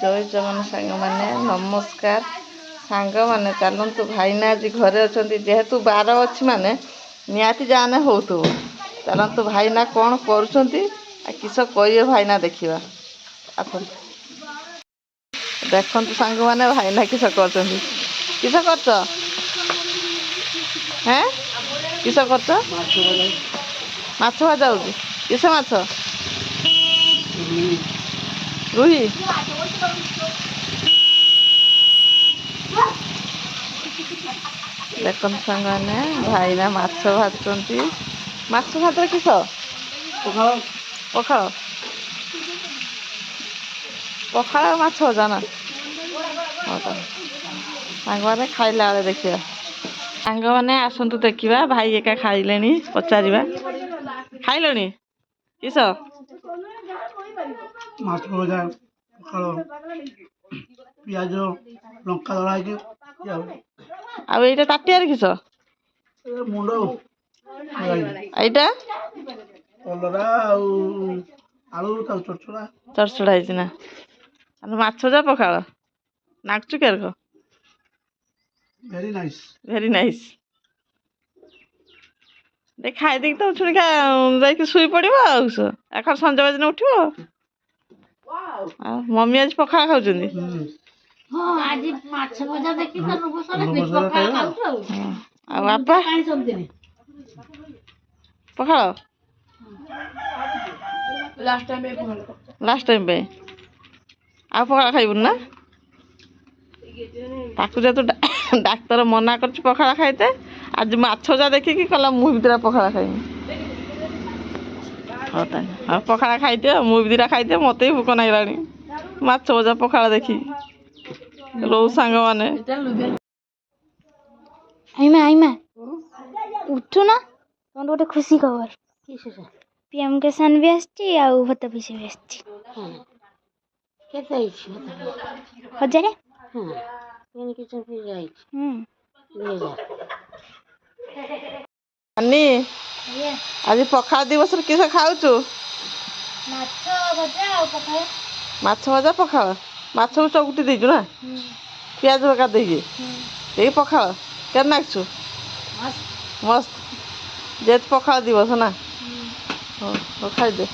जय जगन सांग मैंने नमस्कार सांग मैंने चलतु भाईना आज घरे अच्छा जेहेतु बार अच्छी माने निहाती जाने हो चलतु भाईना कौन किस कहे भाईना देखा देखु सांग मैंने भाईना किस कर किस कर हैं किस कर माछ भजा हो किस माछ रुही देख सांग मैंने भाईना माछ भाजुंट माछ भात किस पखाड़ पखाड़ माछ भजा ना हाँ तो सांग मैंने खाइला बेले देखा सांग मैंने आसतु देखा भाई एका खाइले पचार खाइल किस माछ भजा पखाड़ पियाज लंका दला आईटा ताटियार किस मुंड एटा कलरा आलू चरचड़ा चरचड़ा ना माछ भजा पखाड़ नाचु केर वेरी नाइस खाई देख तो छुड़िका जाकि शुई पड़ आखर संज बाजन उठ मम्मी आज पखाड़ खाऊँ बापा पखाड़ लास्ट टाइम पे आ पखाड़ खाइबुन ना ताकू जेतु डाक्तर मना कर पखाड़ खाइते आज माछ जा देखिकी कहला मुझे दिटा पखाड़ खाइबी हाँ पखाड़ खाइदे मुझे दिटा खाइदे मत भी भोक नागलानी माछ भजा पखाड़ देखी रो सांग माने उठू ना तुम गोटे खुशी खबर पीएम किसान भी आसची आउ भत्ता पैसा भी आसची हजार अन्नी आज पखाड़ दिवस किस खाऊ माछ भजा पखाड़ माछ को चकुटी देचु ना पियाज पका देखिए पखाड़ के नाचु मस्त जेत पखाड़ दिवस ना हाँ खाई दे।